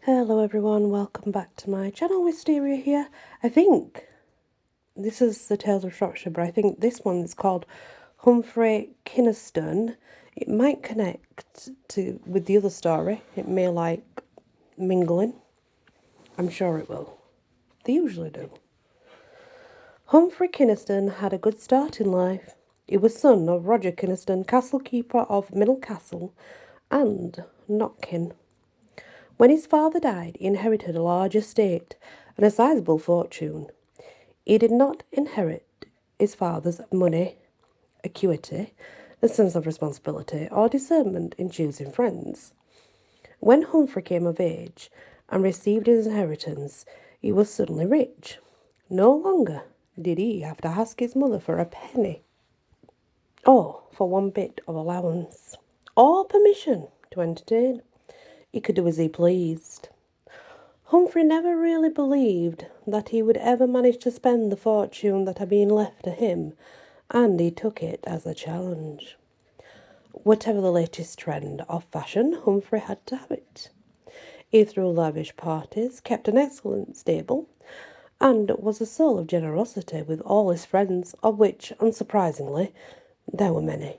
Hello everyone, welcome back to my channel. Wisteria here. I think this is the Tales of Shropshire, but I think this one is called Humprey Kynaston. It might connect with the other story. It may like mingling. I'm sure it will. They usually do. Humprey Kynaston had a good start in life. He was son of Roger Kynaston, castle keeper of Middle Castle and Knockin. When his father died, he inherited a large estate and a sizable fortune. He did not inherit his father's money, acuity, a sense of responsibility, or discernment in choosing friends. When Humphrey came of age and received his inheritance, he was suddenly rich. No longer did he have to ask his mother for a penny, or for one bit of allowance, or permission to entertain. He could do as he pleased. Humphrey never really believed that he would ever manage to spend the fortune that had been left to him, and he took it as a challenge. Whatever the latest trend of fashion, Humphrey had to have it. He threw lavish parties, kept an excellent stable, and was a soul of generosity with all his friends, of which, unsurprisingly, there were many.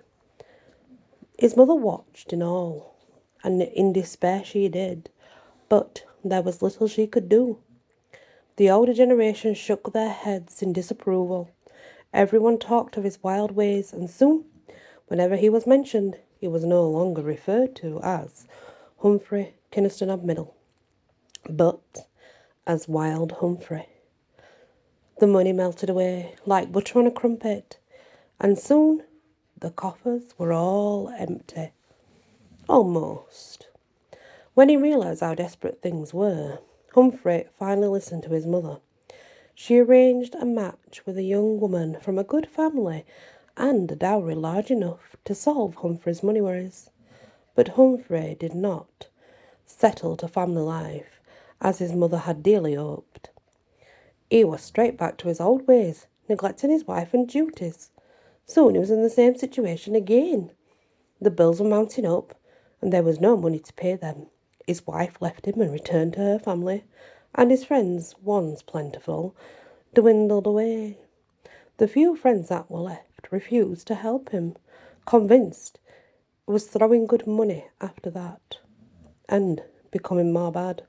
His mother watched in awe, and in despair she did, but there was little she could do. The older generation shook their heads in disapproval. Everyone talked of his wild ways, and soon, whenever he was mentioned, he was no longer referred to as Humprey Kynaston of Middle, but as Wild Humphrey. The money melted away like butter on a crumpet, and soon the coffers were all empty. Almost. When he realised how desperate things were, Humphrey finally listened to his mother. She arranged a match with a young woman from a good family and a dowry large enough to solve Humphrey's money worries. But Humphrey did not settle to family life as his mother had dearly hoped. He was straight back to his old ways, neglecting his wife and duties. Soon he was in the same situation again. The bills were mounting up, and there was no money to pay them. His wife left him and returned to her family, and his friends, once plentiful, dwindled away. The few friends that were left refused to help him, convinced it was throwing good money after that, and becoming more bad.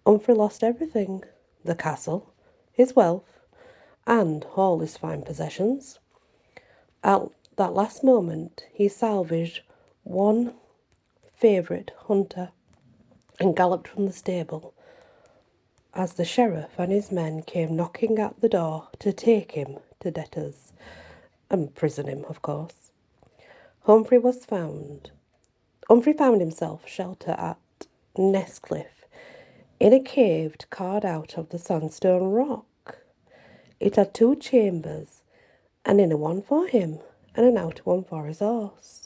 Humphrey lost everything, the castle, his wealth, and all his fine possessions. At that last moment, he salvaged one favourite hunter and galloped from the stable as the sheriff and his men came knocking at the door to take him to debtors and prison him, of course. Humphrey found himself shelter at Nestcliff in a cave carved out of the sandstone rock. It had 2 chambers, an inner one for him and an outer one for his horse.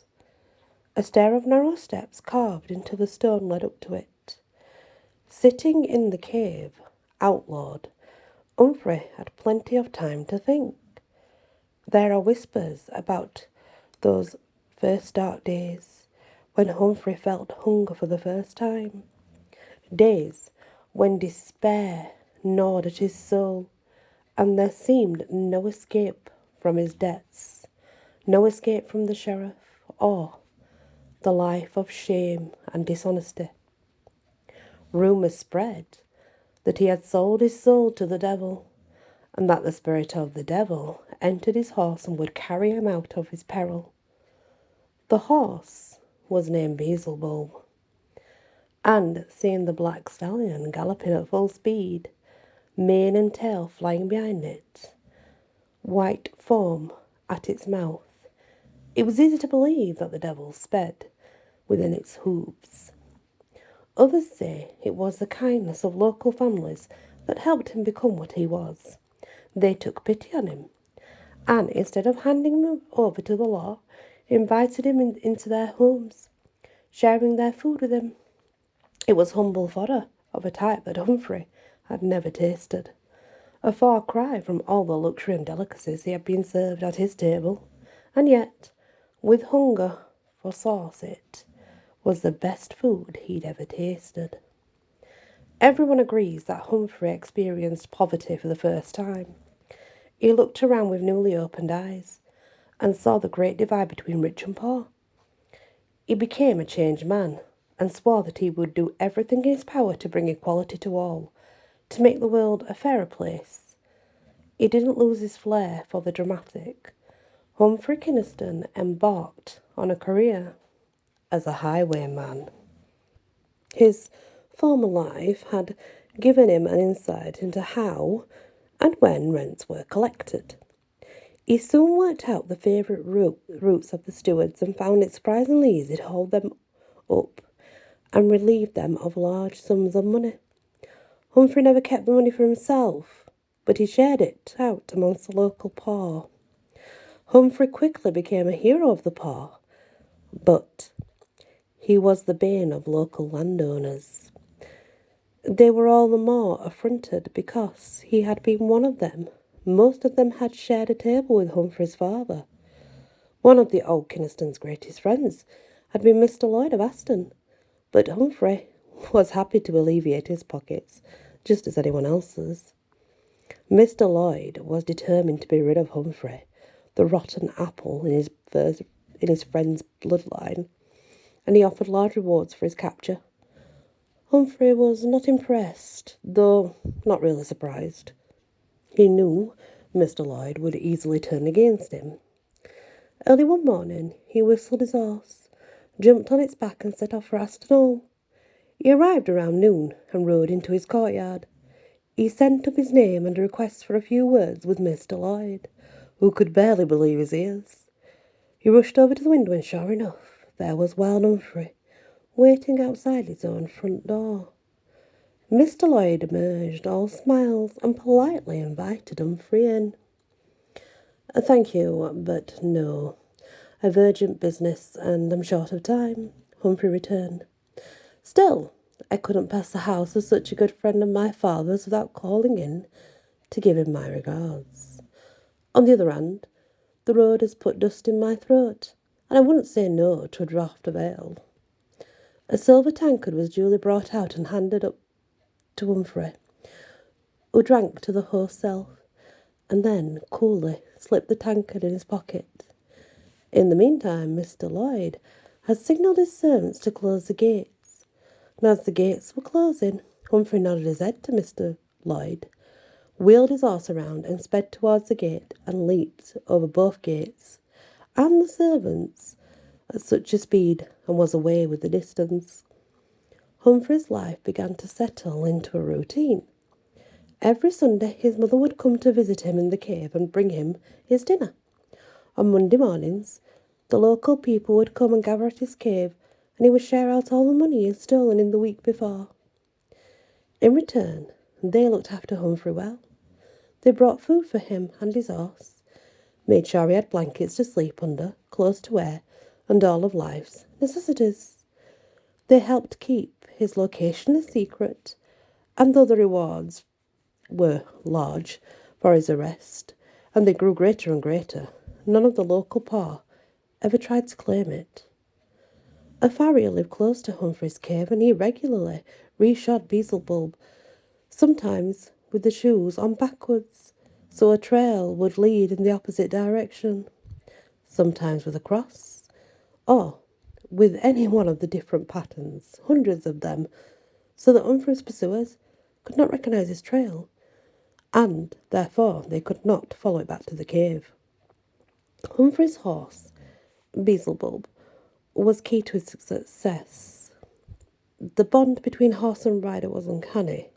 A stair of narrow steps carved into the stone led up to it. Sitting in the cave, outlawed, Humphrey had plenty of time to think. There are whispers about those first dark days when Humphrey felt hunger for the first time. Days when despair gnawed at his soul, and there seemed no escape from his debts, no escape from the sheriff, or the life of shame and dishonesty. Rumours spread that he had sold his soul to the devil, and that the spirit of the devil entered his horse and would carry him out of his peril. The horse was named Beelzebub, and seeing the black stallion galloping at full speed, mane and tail flying behind it, white foam at its mouth, it was easy to believe that the devil sped within its hooves. Others say it was the kindness of local families that helped him become what he was. They took pity on him, and instead of handing him over to the law, invited him into their homes, sharing their food with him. It was humble fodder of a type that Humphrey had never tasted, a far cry from all the luxury and delicacies he had been served at his table, and yet, with hunger for sauce, it was the best food he'd ever tasted. Everyone agrees that Humphrey experienced poverty for the first time. He looked around with newly opened eyes and saw the great divide between rich and poor. He became a changed man and swore that he would do everything in his power to bring equality to all, to make the world a fairer place. He didn't lose his flair for the dramatic. Humphrey Kynaston embarked on a career as a highwayman. His former life had given him an insight into how and when rents were collected. He soon worked out the favourite routes of the stewards and found it surprisingly easy to hold them up and relieve them of large sums of money. Humphrey never kept the money for himself, but he shared it out amongst the local poor. Humphrey quickly became a hero of the poor, but he was the bane of local landowners. They were all the more affronted because he had been one of them. Most of them had shared a table with Humphrey's father. One of the old Kynaston's greatest friends had been Mr. Lloyd of Aston, but Humphrey was happy to alleviate his pockets, just as anyone else's. Mr. Lloyd was determined to be rid of Humphrey, the rotten apple in his friend's bloodline, and he offered large rewards for his capture. Humphrey was not impressed, though not really surprised. He knew Mr. Lloyd would easily turn against him. Early one morning, he whistled his horse, jumped on its back and set off for Aston Hall. He arrived around noon and rode into his courtyard. He sent up his name and a request for a few words with Mr. Lloyd, who could barely believe his ears. He rushed over to the window and sure enough, there was wild Humphrey, waiting outside his own front door. Mr. Lloyd emerged, all smiles, and politely invited Humphrey in. Thank you, but no. I've urgent business and I'm short of time, Humphrey returned. Still, I couldn't pass the house of such a good friend of my father's without calling in to give him my regards. On the other hand, the road has put dust in my throat, and I wouldn't say no to a draught of ale. A silver tankard was duly brought out and handed up to Humphrey, who drank to the host's health, and then coolly slipped the tankard in his pocket. In the meantime, Mr. Lloyd had signalled his servants to close the gates, and as the gates were closing, Humphrey nodded his head to Mr. Lloyd, wheeled his horse around and sped towards the gate and leaped over both gates and the servants at such a speed and was away with the distance. Humphrey's life began to settle into a routine. Every Sunday his mother would come to visit him in the cave and bring him his dinner. On Monday mornings, the local people would come and gather at his cave, and he would share out all the money he had stolen in the week before. In return, they looked after Humphrey well. They brought food for him and his horse, made sure he had blankets to sleep under, clothes to wear, and all of life's necessities. They helped keep his location a secret, and though the rewards were large for his arrest, and they grew greater and greater, none of the local poor ever tried to claim it. A farrier lived close to Humphrey's cave, and he regularly reshod Beelzebub, sometimes with the shoes on backwards, so a trail would lead in the opposite direction, sometimes with a cross, or with any one of the different patterns, hundreds of them, so that Humphrey's pursuers could not recognise his trail, and therefore they could not follow it back to the cave. Humphrey's horse, Beelzebub, was key to his success. The bond between horse and rider was uncanny.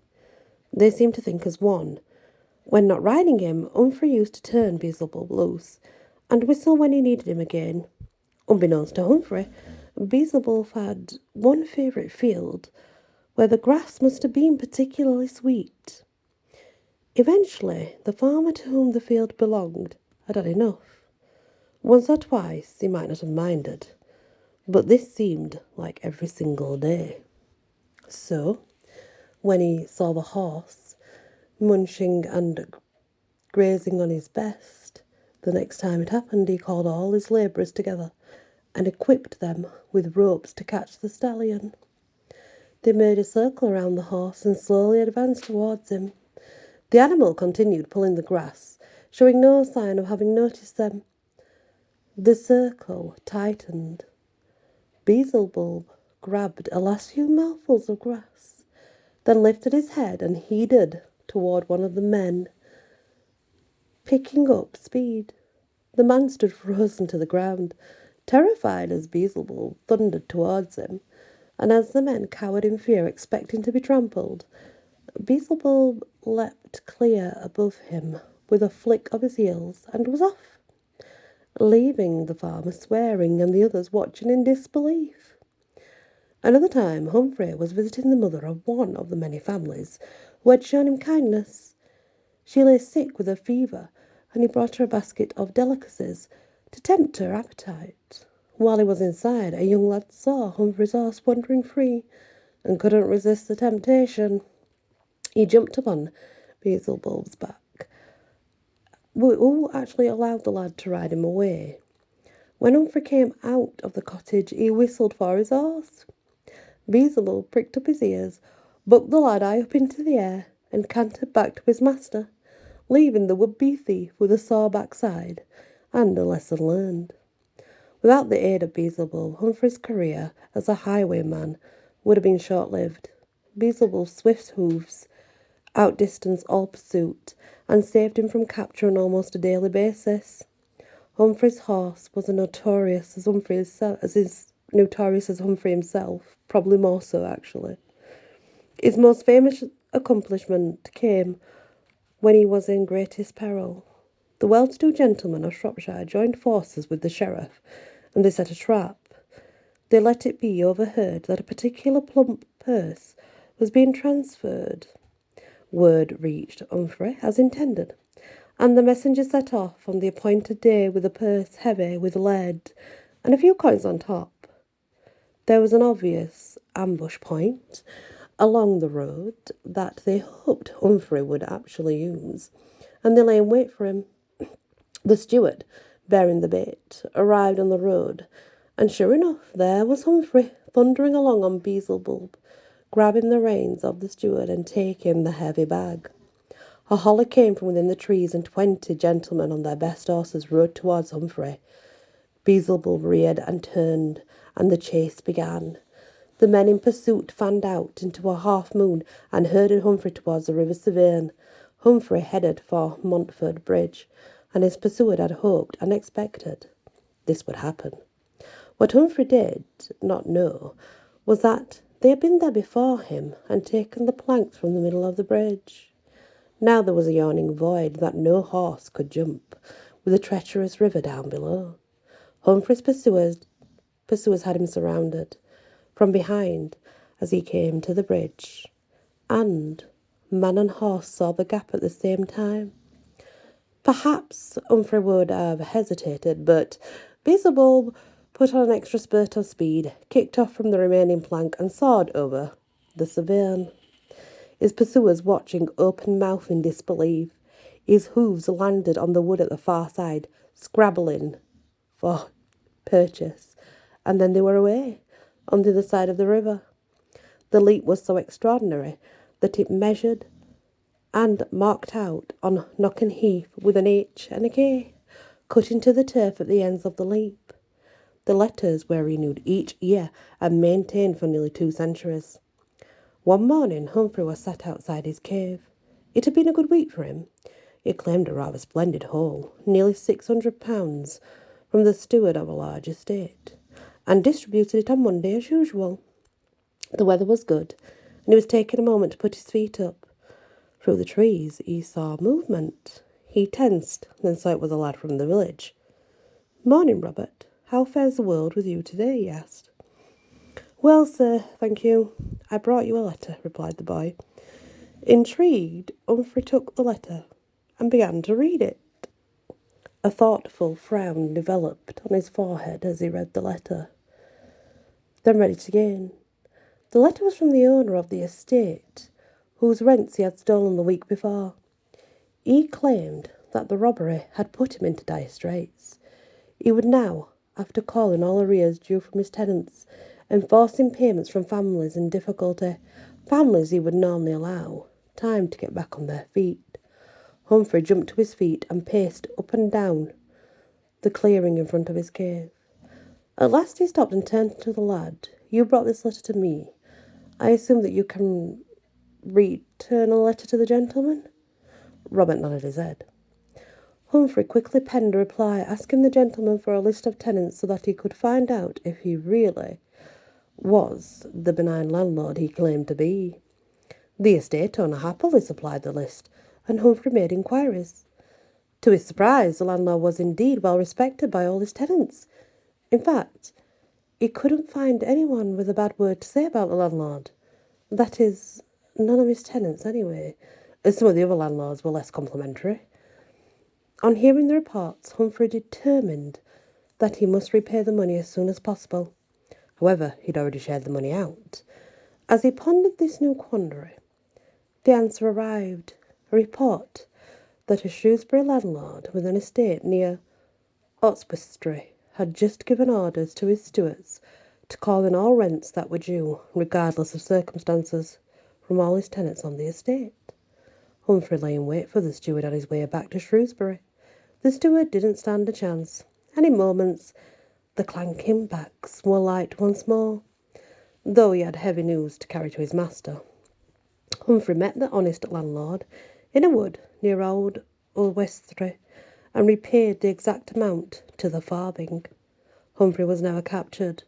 They seemed to think as one. When not riding him, Humphrey used to turn Beelzebub loose and whistle when he needed him again. Unbeknownst to Humphrey, Beelzebub had one favourite field where the grass must have been particularly sweet. Eventually, the farmer to whom the field belonged had had enough. Once or twice he might not have minded, but this seemed like every single day. So, when he saw the horse munching and grazing on his best, the next time it happened he called all his labourers together and equipped them with ropes to catch the stallion. They made a circle around the horse and slowly advanced towards him. The animal continued pulling the grass, showing no sign of having noticed them. The circle tightened. Beelzebub grabbed a last few mouthfuls of grass, then lifted his head and headed toward one of the men, picking up speed. The man stood frozen to the ground, terrified as Beelzebub thundered towards him, and as the men cowered in fear, expecting to be trampled, Beelzebub leapt clear above him with a flick of his heels and was off, leaving the farmer swearing and the others watching in disbelief. Another time, Humprey was visiting the mother of one of the many families who had shown him kindness. She lay sick with a fever, and he brought her a basket of delicacies to tempt her appetite. While he was inside, a young lad saw Humphrey's horse wandering free and couldn't resist the temptation. He jumped upon Beelzebub's back, who actually allowed the lad to ride him away. When Humphrey came out of the cottage, he whistled for his horse. Beelzebub pricked up his ears, bucked the lad high up into the air, and cantered back to his master, leaving the would-be thief with a sore backside and a lesson learned. Without the aid of Beelzebub, Humphrey's career as a highwayman would have been short-lived. Beelzebub's swift hoofs outdistanced all pursuit and saved him from capture on almost a daily basis. Humphrey's horse was as notorious as Humphrey himself, probably more so actually. His most famous accomplishment came when he was in greatest peril. The well-to-do gentleman of Shropshire joined forces with the sheriff, and they set a trap. They let it be overheard that a particular plump purse was being transferred. Word reached Humprey as intended, and the messenger set off on the appointed day with a purse heavy with lead and a few coins on top. There was an obvious ambush point along the road that they hoped Humprey would actually use, and they lay in wait for him. The steward, bearing the bait, arrived on the road, and sure enough, there was Humprey, thundering along on Beelzebub, grabbing the reins of the steward and taking the heavy bag. A holler came from within the trees, and 20 gentlemen on their best horses rode towards Humprey. Beelzebub reared and turned, and the chase began. The men in pursuit fanned out into a half-moon and herded Humprey towards the River Severn. Humprey headed for Montford Bridge, and his pursuer had hoped and expected this would happen. What Humprey did not know was that they had been there before him and taken the planks from the middle of the bridge. Now there was a yawning void that no horse could jump, with a treacherous river down below. Humphrey's pursuers had him surrounded from behind as he came to the bridge, and man and horse saw the gap at the same time. Perhaps Humprey would have hesitated, but Beelzebub put on an extra spurt of speed, kicked off from the remaining plank, and soared over the Severn. His pursuers watching open-mouthed in disbelief. His hooves landed on the wood at the far side, scrabbling for purchase, and then they were away, on the other side of the river. The leap was so extraordinary that it measured and marked out on Knockan Heath with an H and a K, cut into the turf at the ends of the leap. The letters were renewed each year and maintained for nearly 2 centuries. One morning, Humprey was sat outside his cave. It had been a good week for him. He claimed a rather splendid haul, nearly £600, from the steward of a large estate, and distributed it on Monday as usual. The weather was good, and he was taking a moment to put his feet up. Through the trees he saw movement. He tensed, then saw it was a lad from the village. "Morning, Robert. How fares the world with you today?" he asked. "Well, sir, thank you. I brought you a letter," replied the boy. Intrigued, Humphrey took the letter and began to read it. A thoughtful frown developed on his forehead as he read the letter, then read it again. The letter was from the owner of the estate, whose rents he had stolen the week before. He claimed that the robbery had put him into dire straits. He would now have to call in all arrears due from his tenants enforcing payments from families in difficulty, families he would normally allow time to get back on their feet. Humprey jumped to his feet and paced up and down the clearing in front of his cave. At last he stopped and turned to the lad. "You brought this letter to me. I assume that you can return a letter to the gentleman?" Robert nodded his head. Humprey quickly penned a reply asking the gentleman for a list of tenants so that he could find out if he really was the benign landlord he claimed to be. The estate owner happily supplied the list, and Humprey made inquiries. To his surprise, the landlord was indeed well respected by all his tenants. In fact, he couldn't find anyone with a bad word to say about the landlord. That is, none of his tenants anyway, as some of the other landlords were less complimentary. On hearing the reports, Humprey determined that he must repay the money as soon as possible. However, he'd already shared the money out. As he pondered this new quandary, the answer arrived, a report that a Shrewsbury landlord with an estate near Oxfordstry had just given orders to his stewards to call in all rents that were due, regardless of circumstances, from all his tenants on the estate. Humprey lay in wait for the steward on his way back to Shrewsbury. The steward didn't stand a chance, and in moments the clanking backs were light once more, though he had heavy news to carry to his master. Humprey met the honest landlord in a wood near Old Westry and repaid the exact amount to the farthing. Humprey was never captured.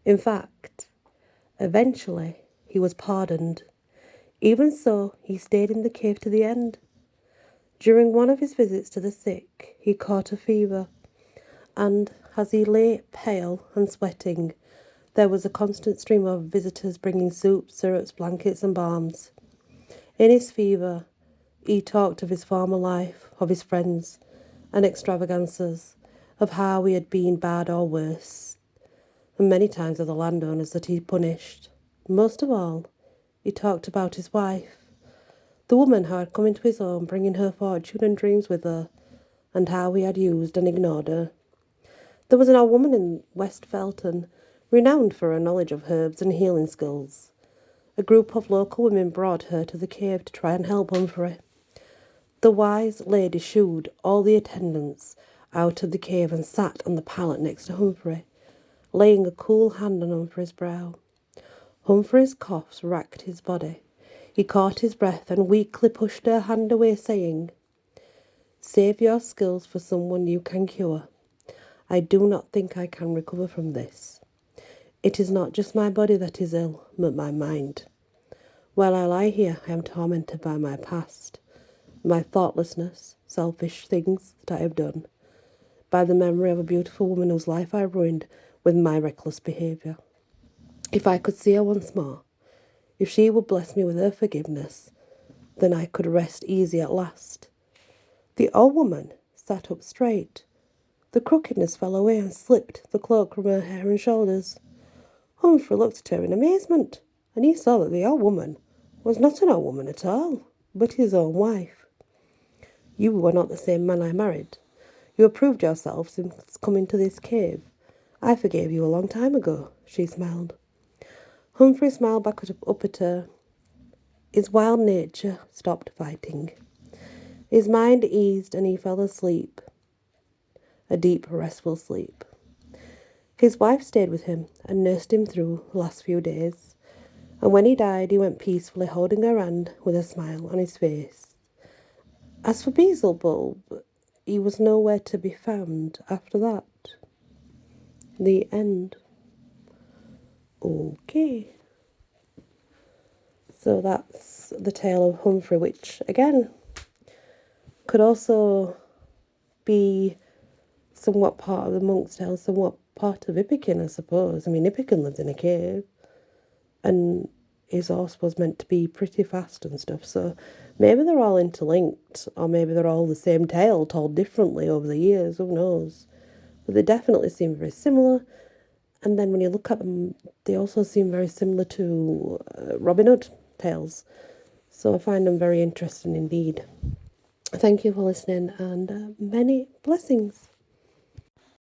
In fact, eventually he was pardoned. Even so, he stayed in the cave to the end. During one of his visits to the sick, he caught a fever, and as he lay pale and sweating, there was a constant stream of visitors bringing soup, syrups, blankets and balms. In his fever, he talked of his former life, of his friends and extravagances, of how he had been bad or worse, and many times of the landowners that he punished. Most of all, he talked about his wife, the woman who had come into his home bringing her fortune and dreams with her, and how he had used and ignored her. There was an old woman in West Felton, renowned for her knowledge of herbs and healing skills. A group of local women brought her to the cave to try and help Humprey. The wise lady shooed all the attendants out of the cave and sat on the pallet next to Humprey, laying a cool hand on Humphrey's brow. Humphrey's coughs racked his body. He caught his breath and weakly pushed her hand away, saying, "Save your skills for someone you can cure. I do not think I can recover from this. It is not just my body that is ill, but my mind. While I lie here, I am tormented by my past, my thoughtlessness, selfish things that I have done, by the memory of a beautiful woman whose life I ruined with my reckless behaviour. If I could see her once more, if she would bless me with her forgiveness, then I could rest easy at last." The old woman sat up straight. The crookedness fell away and slipped the cloak from her hair and shoulders. Humphrey looked at her in amazement, and he saw that the old woman was not an old woman at all, but his own wife. "You were not the same man I married. You have proved yourself since coming to this cave. I forgave you a long time ago," she smiled. Humphrey smiled back up at her. His wild nature stopped fighting. His mind eased and he fell asleep, a deep, restful sleep. His wife stayed with him and nursed him through the last few days, and when he died he went peacefully holding her hand with a smile on his face. As for Beelzebub, he was nowhere to be found after that. The end. Okay. So that's the tale of Humprey, which, again, could also be somewhat part of the Monk's Tale, somewhat part of Ippican, I suppose. I mean, Ippican lived in a cave, and his horse was meant to be pretty fast and stuff, so maybe they're all interlinked, or maybe they're all the same tale told differently over the years, who knows. But they definitely seem very similar, and then when you look at them, they also seem very similar to Robin Hood tales, so I find them very interesting indeed. Thank you for listening, and many blessings.